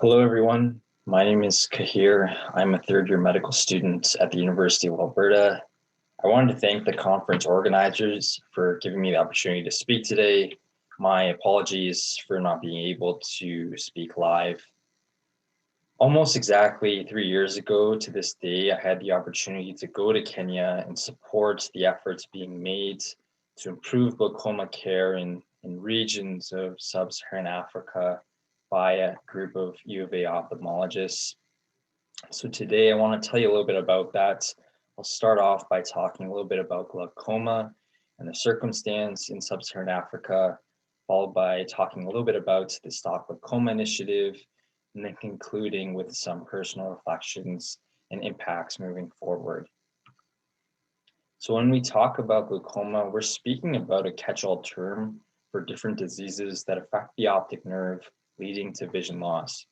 Hello, everyone. My name is Kahir. I'm a third-year medical student at the University of Alberta. I wanted to thank the conference organizers for giving me the opportunity to speak today. My apologies for not being able to speak live. Almost exactly 3 years ago to this day, I had the opportunity to go to Kenya and support the efforts being made to improve glaucoma care in regions of sub-Saharan Africa by a group of U of A ophthalmologists. So today I want to tell you a little bit about that. I'll start off by talking a little bit about glaucoma and the circumstance in sub-Saharan Africa, followed by talking a little bit about the Stop Glaucoma initiative, and then concluding with some personal reflections and impacts moving forward. So when we talk about glaucoma, we're speaking about a catch-all term for different diseases that affect the optic nerve, leading to vision loss.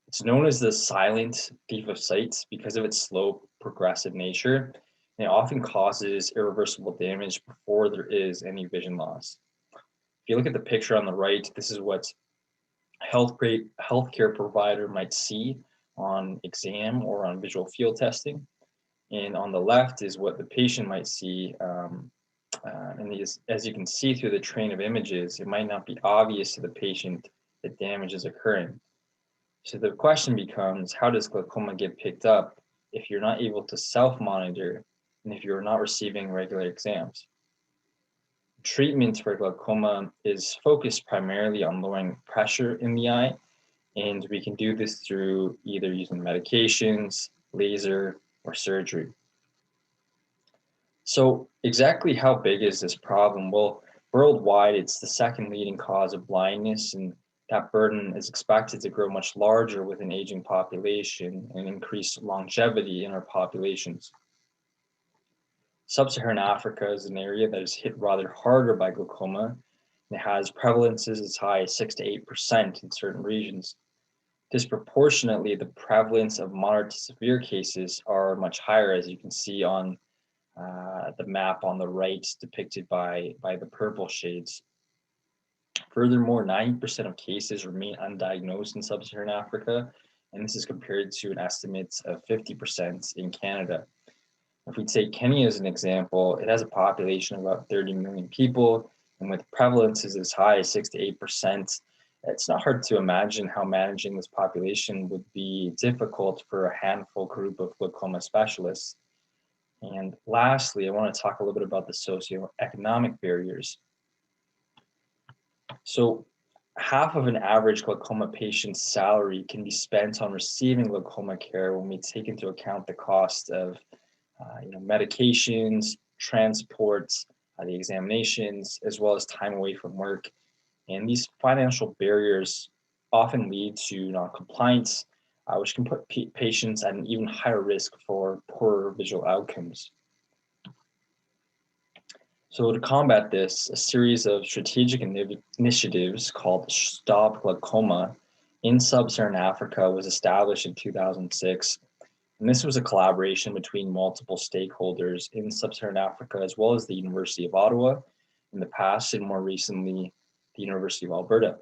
It's known as the silent thief of sight because of its slow, progressive nature, and it often causes irreversible damage before there is any vision loss. If you look at the picture on the right, this is what healthcare provider might see on exam or on visual field testing. And on the left is what the patient might see. As you can see through the train of images, it might not be obvious to the patient that damage is occurring. So the question becomes, how does glaucoma get picked up if you're not able to self-monitor and if you're not receiving regular exams? Treatment for glaucoma is focused primarily on lowering pressure in the eye, and we can do this through either using medications, laser, or surgery. So exactly how big is this problem? Well, worldwide, it's the second leading cause of blindness, and that burden is expected to grow much larger with an aging population and increased longevity in our populations. Sub-Saharan Africa is an area that is hit rather harder by glaucoma, and it has prevalences as high as 6 to 8% in certain regions. Disproportionately, the prevalence of moderate to severe cases are much higher, as you can see on the map on the right depicted by the purple shades. Furthermore, 90% of cases remain undiagnosed in sub-Saharan Africa, and this is compared to an estimate of 50% in Canada. If we take Kenya as an example, it has a population of about 30 million people, and with prevalences as high as 6 to 8%, it's not hard to imagine how managing this population would be difficult for a handful group of glaucoma specialists. And lastly, I want to talk a little bit about the socioeconomic barriers. So half of an average glaucoma patient's salary can be spent on receiving glaucoma care when we take into account the cost of medications, transports, the examinations, as well as time away from work. And these financial barriers often lead to non-compliance, which can put patients at an even higher risk for poorer visual outcomes. So to combat this, a series of strategic initiatives called Stop Glaucoma in sub-Saharan Africa was established in 2006. And this was a collaboration between multiple stakeholders in sub-Saharan Africa, as well as the University of Ottawa in the past, and more recently, the University of Alberta.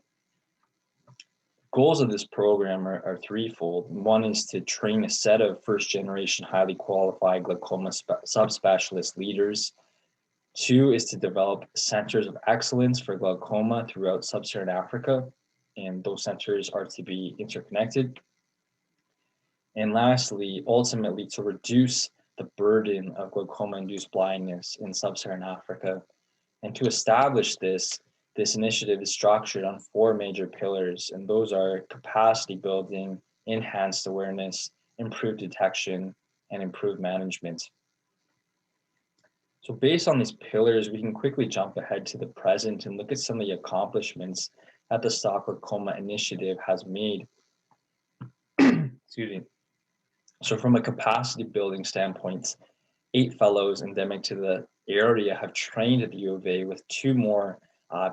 Goals of this program are threefold. One is to train a set of first-generation highly qualified glaucoma subspecialist leaders. Two is to develop centers of excellence for glaucoma throughout sub-Saharan Africa, and those centers are to be interconnected. And lastly, ultimately, to reduce the burden of glaucoma-induced blindness in sub-Saharan Africa. And to establish this initiative is structured on four major pillars, and those are capacity building, enhanced awareness, improved detection, and improved management. So based on these pillars, we can quickly jump ahead to the present and look at some of the accomplishments that the Stop Glaucoma initiative has made. Excuse me. So from a capacity building standpoint, 8 fellows endemic to the area have trained at the U of A, with 2 more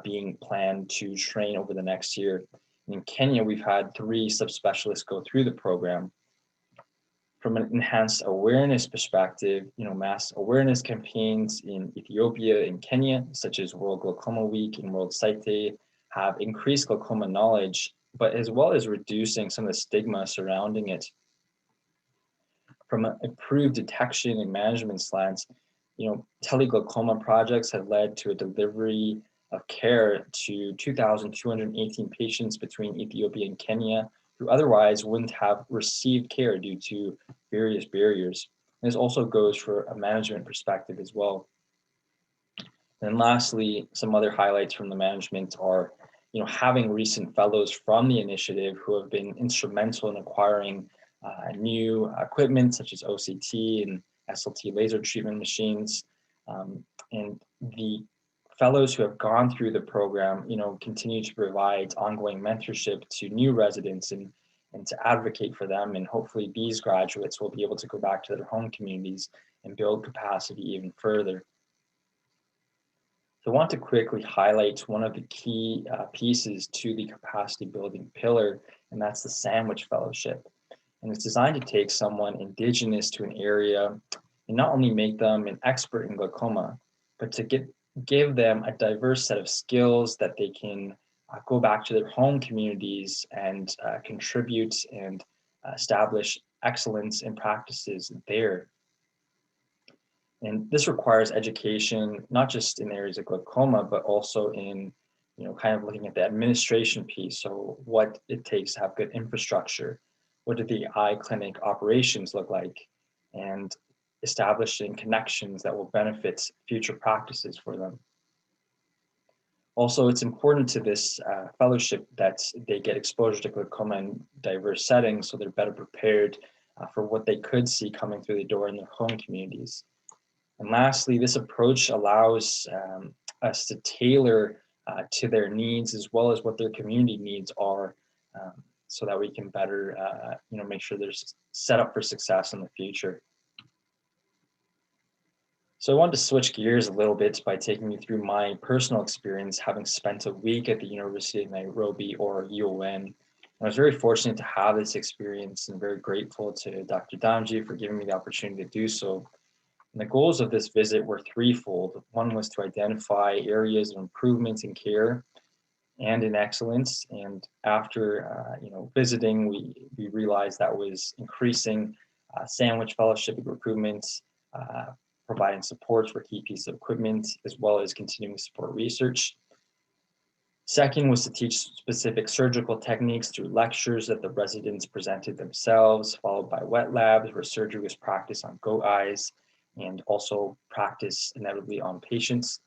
being planned to train over the next year. In Kenya, we've had 3 subspecialists go through the program. From an enhanced awareness perspective, mass awareness campaigns in Ethiopia and Kenya, such as World Glaucoma Week and World Sight Day, have increased glaucoma knowledge but as well as reducing some of the stigma surrounding it. From an improved detection and management slants, teleglaucoma projects have led to a delivery of care to 2,218 patients between Ethiopia and Kenya who otherwise wouldn't have received care due to various barriers. And this also goes for a management perspective as well. And lastly, some other highlights from the management are, having recent fellows from the initiative who have been instrumental in acquiring new equipment such as OCT and SLT laser treatment machines. And the fellows who have gone through the program, continue to provide ongoing mentorship to new residents and to advocate for them. And hopefully these graduates will be able to go back to their home communities and build capacity even further. So I want to quickly highlight one of the key pieces to the capacity building pillar, and that's the Sandwich Fellowship. And it's designed to take someone indigenous to an area and not only make them an expert in glaucoma, but to give them a diverse set of skills that they can go back to their home communities and contribute and establish excellence in practices there. And this requires education, not just in areas of glaucoma, but also in, kind of looking at the administration piece. So what it takes to have good infrastructure, what do the eye clinic operations look like, and establishing connections that will benefit future practices for them. Also, it's important to this fellowship that they get exposure to glaucoma in diverse settings so they're better prepared for what they could see coming through the door in their home communities. And lastly, this approach allows us to tailor to their needs as well as what their community needs are, so that we can better, make sure they're set up for success in the future. So I wanted to switch gears a little bit by taking you through my personal experience, having spent a week at the University of Nairobi, or UON. I was very fortunate to have this experience and very grateful to Dr. Damji for giving me the opportunity to do so. And the goals of this visit were threefold. One was to identify areas of improvement in care and in excellence. And after visiting, we realized that was increasing Sandwich Fellowship recruitment, providing support for key pieces of equipment, as well as continuing to support research. Second was to teach specific surgical techniques through lectures that the residents presented themselves, followed by wet labs where surgery was practiced on goat eyes and also practice inevitably on patients.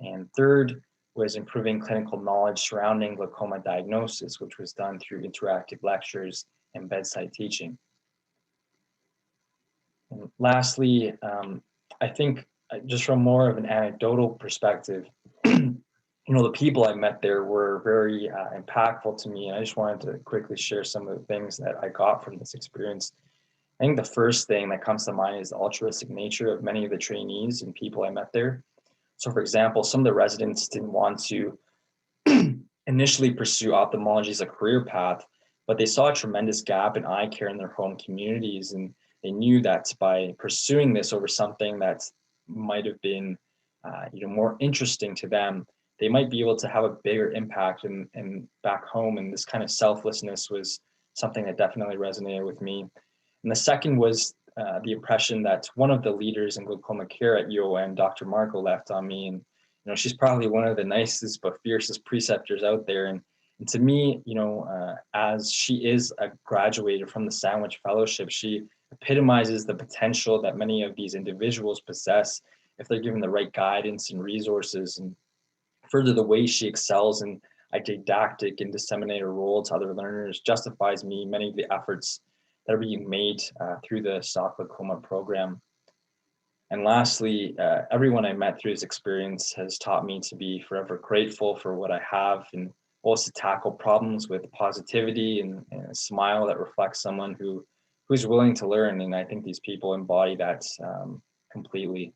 And third was improving clinical knowledge surrounding glaucoma diagnosis, which was done through interactive lectures and bedside teaching. And lastly, I think just from more of an anecdotal perspective, the people I met there were very impactful to me. And I just wanted to quickly share some of the things that I got from this experience. I think the first thing that comes to mind is the altruistic nature of many of the trainees and people I met there. So for example, some of the residents didn't want to initially pursue ophthalmology as a career path, but they saw a tremendous gap in eye care in their home communities. And they knew that by pursuing this over something that might have been more interesting to them, they might be able to have a bigger impact in back home. And this kind of selflessness was something that definitely resonated with me. And the second was the impression that one of the leaders in glaucoma care at UON, Dr. Marco, left on me. And she's probably one of the nicest but fiercest preceptors out there. And to me, as she is a graduated from the Sandwich Fellowship, she epitomizes the potential that many of these individuals possess if they're given the right guidance and resources. And further, the way she excels in a didactic and disseminator role to other learners justifies many of the efforts that are being made through the Stock Glaucoma program. And lastly, everyone I met through this experience has taught me to be forever grateful for what I have, and also to tackle problems with positivity and a smile that reflects someone who's willing to learn. And I think these people embody that completely.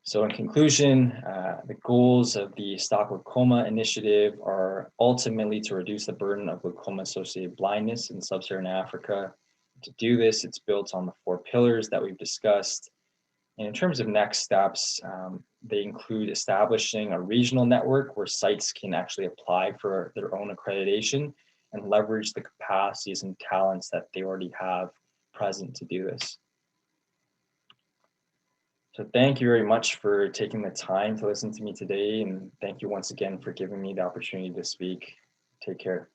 So in conclusion, the goals of the Stop Glaucoma initiative are ultimately to reduce the burden of glaucoma-associated blindness in sub-Saharan Africa. To do this, it's built on the 4 pillars that we've discussed. And in terms of next steps, they include establishing a regional network where sites can actually apply for their own accreditation and leverage the capacities and talents that they already have present to do this. So thank you very much for taking the time to listen to me today. And thank you once again for giving me the opportunity to speak. Take care.